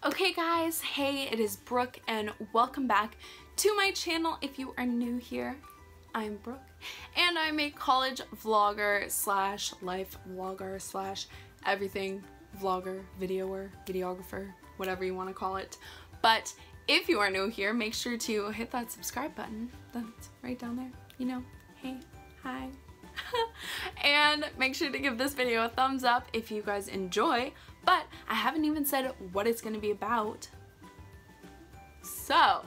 Okay guys, hey, it is Brooke and welcome back to my channel. If you are new here, I'm Brooke and I'm a college vlogger slash life vlogger slash everything vlogger, videoer, videographer, whatever you want to call it. But if you are new here, make sure to hit that subscribe button. That's right down there. You know, hey, hi. And make sure to give this video a thumbs up if you guys enjoy, but I haven't even said what it's going to be about. So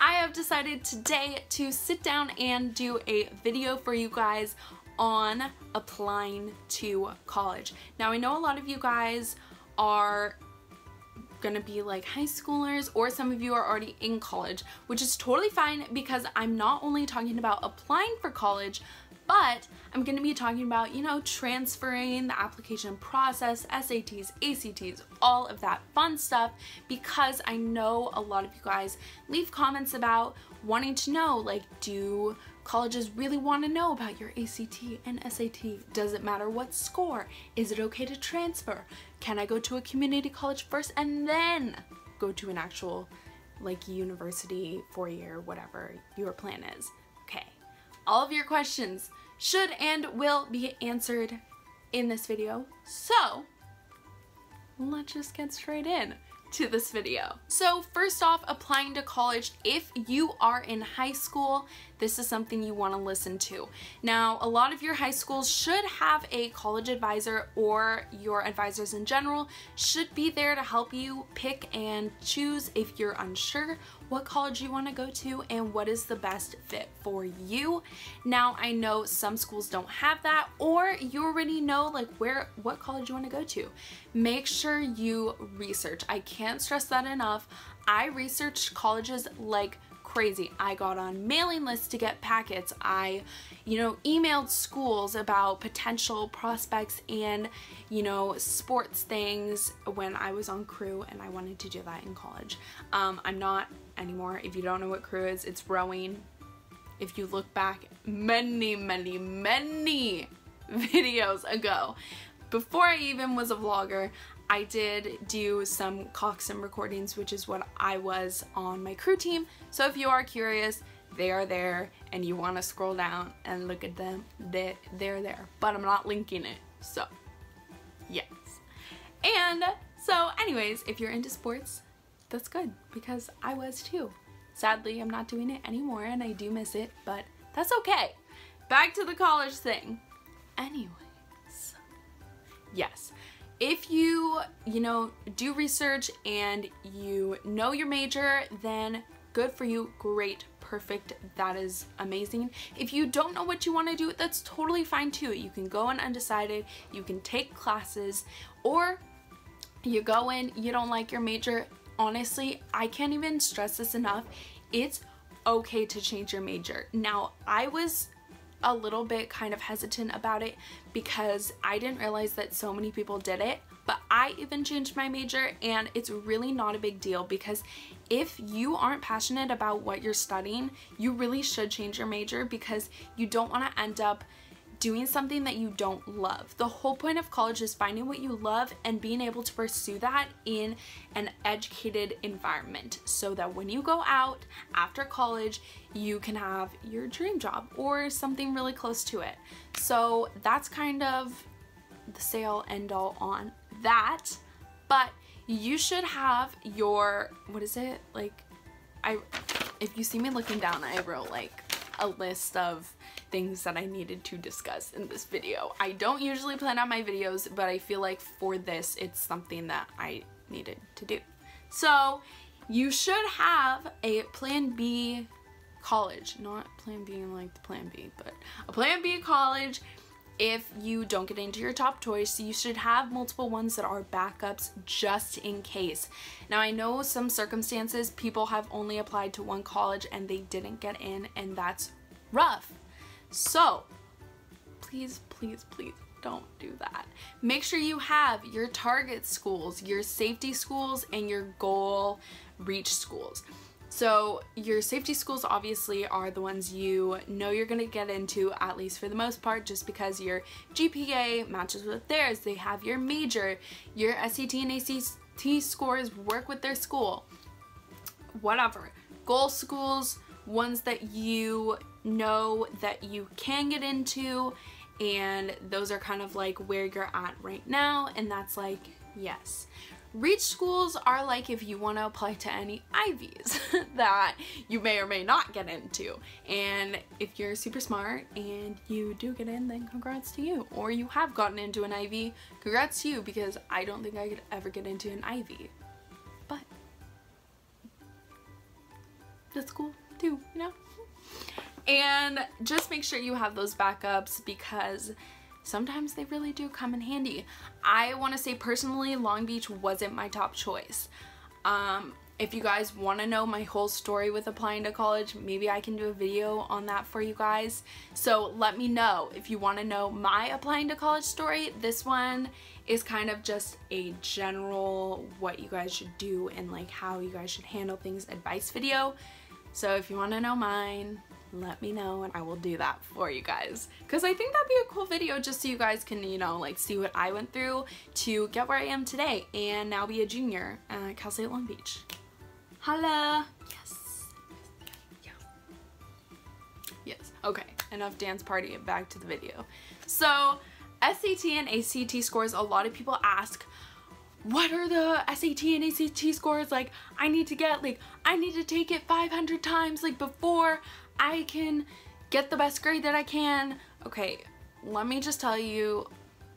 I have decided today to sit down and do a video for you guys on applying to college. Now I know a lot of you guys are gonna be like high schoolers, or some of you are already in college, which is totally fine because I'm not only talking about applying for college, but I'm going to be talking about, you know, transferring, the application process, SATs, ACTs, all of that fun stuff, because I know a lot of you guys leave comments about wanting to know, like, do colleges really want to know about your ACT and SAT? Does it matter what score? Is it okay to transfer? Can I go to a community college first and then go to an actual, like, university, 4-year, whatever your plan is? Okay. All of your questions should and will be answered in this video. So let's just get straight in to this video. So first off, applying to college, if you are in high school, this is something you want to listen to. Now, a lot of your high schools should have a college advisor, or your advisors in general should be there to help you pick and choose if you're unsure what college you want to go to and what is the best fit for you. Now, I know some schools don't have that, or you already know like what college you want to go to. Make sure you research. I can't stress that enough. I researched colleges like crazy. I got on mailing lists to get packets. I, emailed schools about potential prospects and, sports things when I was on crew, and I wanted to do that in college. I'm not anymore. If you don't know what crew is, it's rowing. If you look back many videos ago, before I even was a vlogger, I did do some coxswain recordings, which is what I was on my crew team. So if you are curious, they are there, and you want to scroll down and look at them, they're there. But I'm not linking it, so yes. And so anyways, if you're into sports, that's good, because I was too. Sadly, I'm not doing it anymore, and I do miss it, but that's okay. Back to the college thing. Anyways, yes. If you do research and you know your major, then good for you, great, perfect, that is amazing. If you don't know what you want to do, that's totally fine too. You can go in undecided, you can take classes, or you go in, you don't like your major. Honestly, I can't even stress this enough. It's okay to change your major. Now, I was a little bit kind of hesitant about it because I didn't realize that so many people did it, but I even changed my major, and it's really not a big deal, because if you aren't passionate about what you're studying, you really should change your major, because you don't want to end up doing something that you don't love. The whole point of college is finding what you love and being able to pursue that in an educated environment, so that when you go out after college, you can have your dream job or something really close to it. So that's kind of the say-all end-all on that. But you should have your, what is it? Like, if you see me looking down, I wrote like a list of things that I needed to discuss in this video. I don't usually plan out my videos, but I feel like for this, it's something that I needed to do. So you should have a plan B college, not plan B like the plan B, but a plan B college. If you don't get into your top choice, you should have multiple ones that are backups just in case. Now, I know some circumstances people have only applied to one college and they didn't get in, and that's rough. So please don't do that. Make sure you have your target schools, your safety schools, and your goal reach schools. So your safety schools obviously are the ones you know you're going to get into, at least for the most part, just because your GPA matches with theirs. They have your major, your SAT and T-scores, work with their school, whatever. Goal schools, ones that you know that you can get into, and those are kind of like where you're at right now, and that's like, yes. Reach schools are like if you want to apply to any Ivies that you may or may not get into, and if you're super smart and you do get in, then congrats to you. Or you have gotten into an Ivy, congrats to you, because I don't think I could ever get into an Ivy, but that's cool too, you know? And just make sure you have those backups, because sometimes they really do come in handy. I want to say personally, Long Beach wasn't my top choice. If you guys want to know my whole story with applying to college, maybe I can do a video on that for you guys. So let me know if you want to know my applying to college story. This one is kind of just a general what you guys should do and like how you guys should handle things advice video. So if you want to know mine, let me know and I will do that for you guys, because I think that'd be a cool video just so you guys can, you know, like see what I went through to get where I am today and now be a junior at Cal State Long Beach. Holla! Yes. Yeah. Yes. Okay, enough dance party, back to the video. So SAT and ACT scores, a lot of people ask, what are the SAT and ACT scores? Like, I need to take it 500 times like before I can get the best grade that I can. Okay, let me just tell you,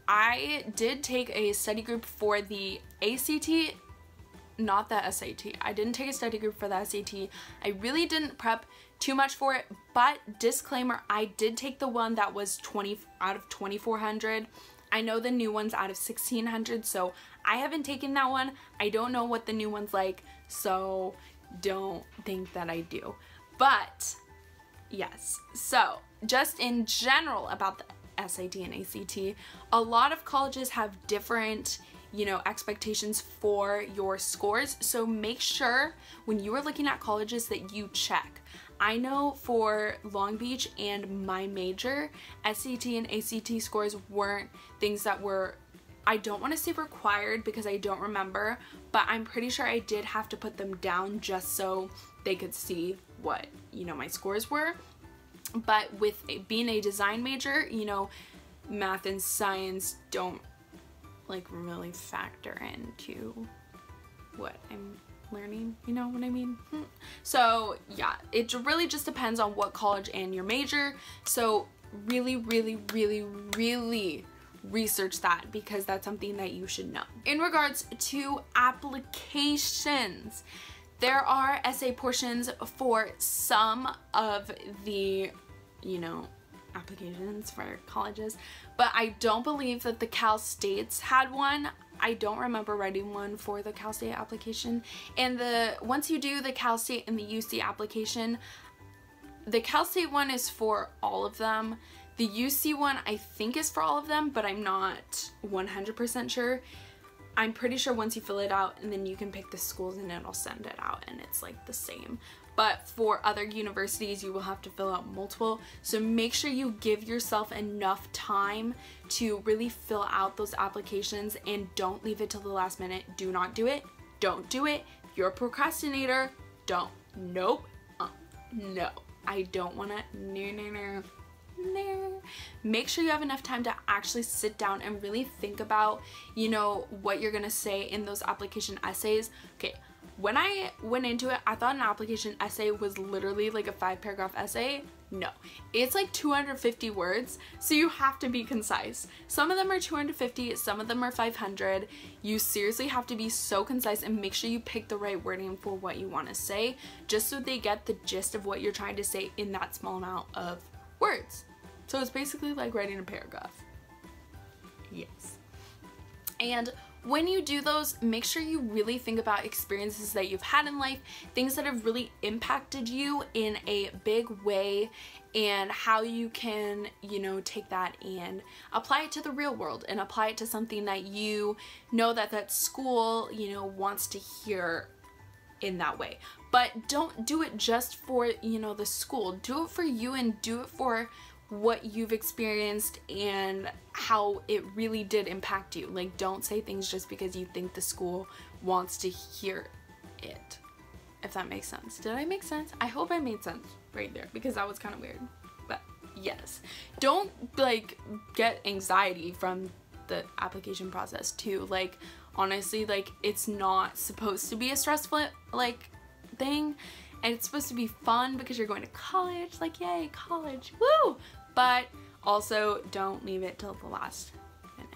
I did take a study group for the ACT, not the SAT. I didn't take a study group for the SAT. I really didn't prep too much for it, but disclaimer, I did take the one that was 20 out of 2,400. I know the new one's out of 1,600, so I haven't taken that one. I don't know what the new one's like, so don't think that I do. But yes, so just in general about the SAT and ACT, a lot of colleges have different, you know, expectations for your scores. So make sure when you are looking at colleges that you check. I know for Long Beach and my major, SAT and ACT scores weren't things that were, I don't want to say required because I don't remember, but I'm pretty sure I did have to put them down just so they could see what, you know, my scores were. But with being a design major, you know, math and science don't like really factor into what I'm learning, you know what I mean? So yeah, it really just depends on what college and your major. So really research that, because that's something that you should know. In regards to applications, there are essay portions for some of the, you know, applications for colleges, but I don't believe that the Cal States had one. I don't remember writing one for the Cal State application. And once you do the Cal State and the UC application, the Cal State one is for all of them. The UC one I think is for all of them, but I'm not 100% sure. I'm pretty sure once you fill it out and then you can pick the schools and it'll send it out and it's like the same. But for other universities, you will have to fill out multiple. So make sure you give yourself enough time to really fill out those applications and don't leave it till the last minute. Do not do it. Don't do it. If you're a procrastinator, don't. Nope. No. I don't want to. No. Make sure you have enough time to actually sit down and really think about, you know, what you're gonna say in those application essays. Okay, when I went into it, I thought an application essay was literally like a 5-paragraph essay. No, it's like 250 words, so you have to be concise. Some of them are 250, some of them are 500. You seriously have to be so concise and make sure you pick the right wording for what you want to say, just so they get the gist of what you're trying to say in that small amount of words. So it's basically like writing a paragraph. Yes. And when you do those, make sure you really think about experiences that you've had in life, things that have really impacted you in a big way, and how you can, you know, take that and apply it to the real world and apply it to something that you know that school, you know, wants to hear in that way. But don't do it just for, you know, the school. Do it for you and do it for what you've experienced and how it really did impact you. Like, don't say things just because you think the school wants to hear it, if that makes sense. Did I make sense? I hope I made sense right there, because that was kind of weird. But yes, don't like get anxiety from the application process too. Like honestly, like it's not supposed to be a stressful like thing, and it's supposed to be fun because you're going to college. Like yay, college, woo! But also don't leave it till the last minute.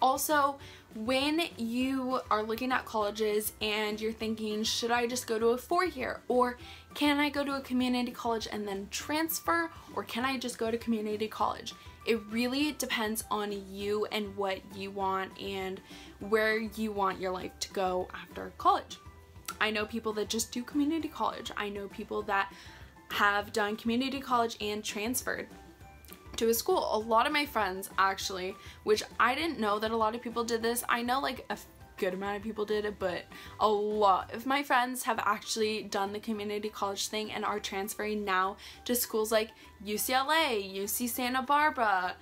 Also, when you are looking at colleges and you're thinking, should I just go to a 4-year, or can I go to a community college and then transfer, or can I just go to community college? It really depends on you and what you want and where you want your life to go after college. I know people that just do community college. I know people that have done community college and transferred to a school. A lot of my friends actually, which I didn't know that a lot of people did this. I know like a good amount of people did it, but a lot of my friends have actually done the community college thing and are transferring now to schools like UCLA, UC Santa Barbara,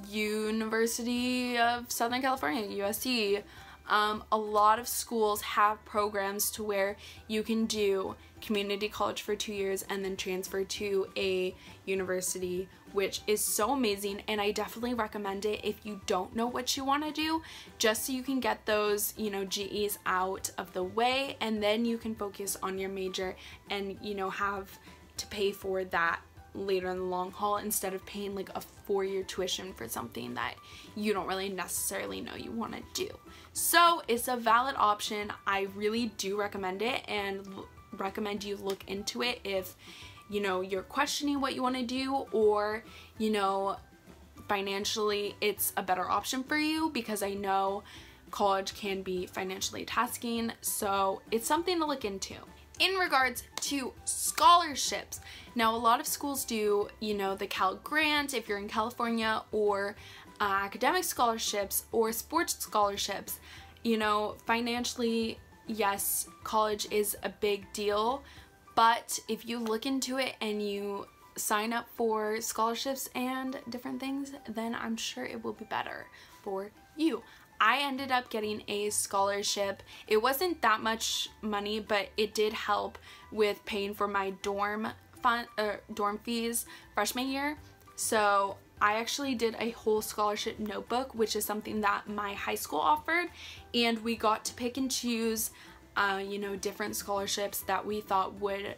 University of Southern California, USC. A lot of schools have programs to where you can do community college for 2 years and then transfer to a university, which is so amazing, and I definitely recommend it if you don't know what you want to do, just so you can get those, you know, GEs out of the way, and then you can focus on your major and, you know, have to pay for that later in the long haul instead of paying like a 4-year tuition for something that you don't really necessarily know you want to do. So it's a valid option. I really do recommend it, and recommend you look into it if, you know, you're questioning what you want to do, or, you know, financially it's a better option for you, because I know college can be financially tasking, so it's something to look into. In regards to scholarships, now a lot of schools do, you know, the Cal Grant if you're in California, or academic scholarships or sports scholarships. You know, financially, yes, college is a big deal, but if you look into it and you sign up for scholarships and different things, then I'm sure it will be better for you. I ended up getting a scholarship. It wasn't that much money, but it did help with paying for my dorm fees freshman year. So I actually did a whole scholarship notebook, which is something that my high school offered, and we got to pick and choose you know, different scholarships that we thought would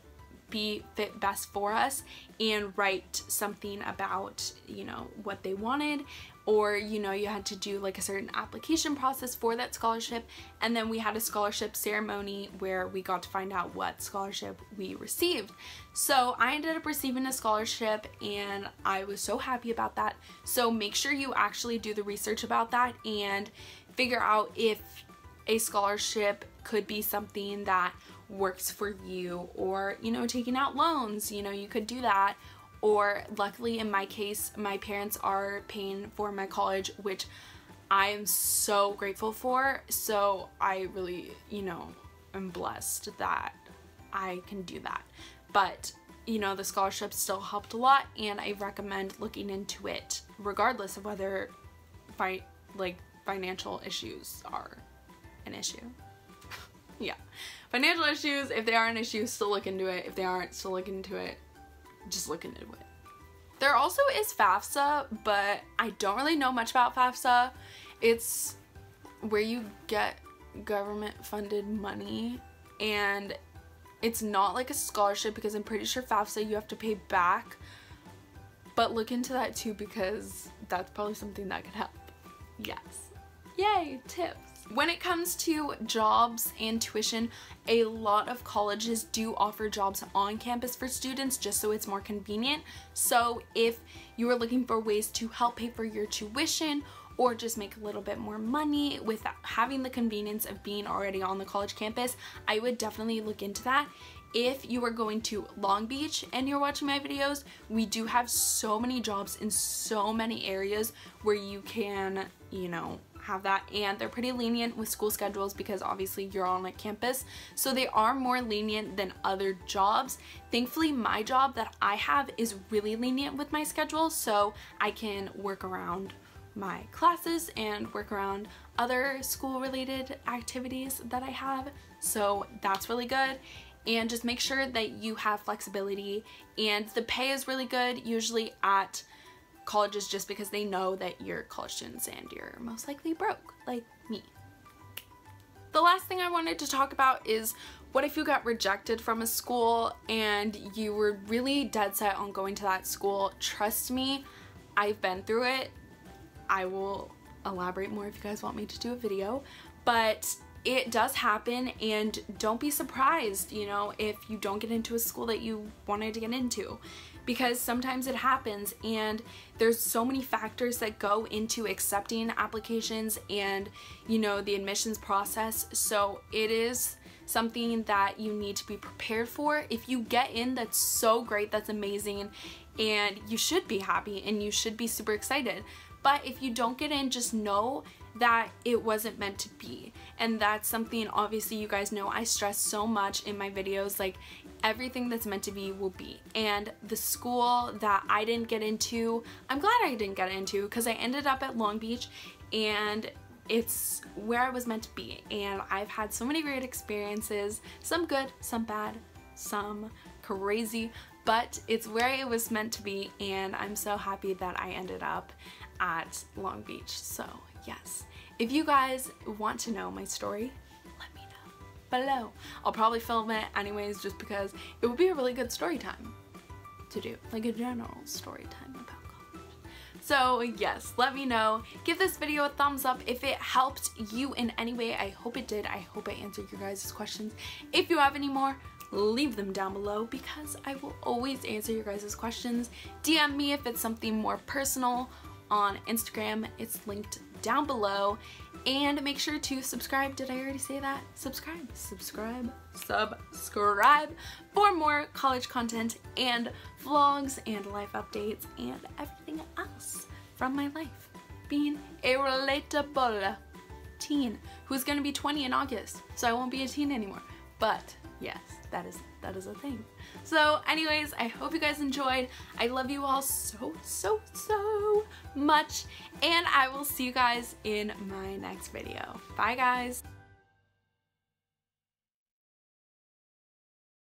be fit best for us, and write something about, you know, what they wanted, or, you know, you had to do like a certain application process for that scholarship, and then we had a scholarship ceremony where we got to find out what scholarship we received. So I ended up receiving a scholarship, and I was so happy about that. So make sure you actually do the research about that and figure out if a scholarship could be something that works for you, or, you know, taking out loans, you know, you could do that. Or luckily in my case, my parents are paying for my college, which I am so grateful for. So I really, you know, am blessed that I can do that. But, you know, the scholarship still helped a lot, and I recommend looking into it regardless of whether financial issues are an issue. Yeah, financial issues, if they are an issue, still look into it. If they aren't, still look into it. Just look into it. There also is FAFSA, but I don't really know much about FAFSA. It's where you get government funded money, and it's not like a scholarship, because I'm pretty sure FAFSA you have to pay back, but look into that too, because that's probably something that could help. Yes. Yay, tips. When it comes to jobs and tuition, a lot of colleges do offer jobs on campus for students, just so it's more convenient. So if you are looking for ways to help pay for your tuition, or just make a little bit more money without having the convenience of being already on the college campus, I would definitely look into that. If you are going to Long Beach and you're watching my videos, we do have so many jobs in so many areas where you can, you know, have that, and they're pretty lenient with school schedules, because obviously you're on a campus, so they are more lenient than other jobs. Thankfully, my job that I have is really lenient with my schedule, so I can work around my classes and work around other school related activities that I have. So that's really good. And just make sure that you have flexibility, and the pay is really good usually at colleges just because they know that you're college students and you're most likely broke like me. The last thing I wanted to talk about is, what if you got rejected from a school and you were really dead set on going to that school? Trust me, I've been through it. I will elaborate more if you guys want me to do a video, but it does happen, and don't be surprised, you know, if you don't get into a school that you wanted to get into, because sometimes it happens, and there's so many factors that go into accepting applications and, you know, the admissions process. So it is something that you need to be prepared for. If you get in, that's so great, that's amazing, and you should be happy and you should be super excited. But if you don't get in, just know that it wasn't meant to be. And that's something, obviously, you guys know I stress so much in my videos, like, everything that's meant to be will be. And the school that I didn't get into, I'm glad I didn't get into, because I ended up at Long Beach, and it's where I was meant to be. And I've had so many great experiences, some good, some bad, some crazy, but it's where it was meant to be, and I'm so happy that I ended up at Long Beach. So yes, if you guys want to know my story, let me know below. I'll probably film it anyways, just because it would be a really good story time to do, like a general story time about college. So yes, let me know. Give this video a thumbs up if it helped you in any way. I hope it did. I hope I answered your guys' questions. If you have any more, leave them down below, because I will always answer your guys' questions. DM me if it's something more personal on Instagram. It's linked down below. And make sure to subscribe. Did I already say that? Subscribe for more college content and vlogs and life updates and everything else from my life, being a relatable teen who's gonna be 20 in August, so I won't be a teen anymore. But yes, that is a thing. So anyways, I hope you guys enjoyed. I love you all so much, and I will see you guys in my next video. Bye guys.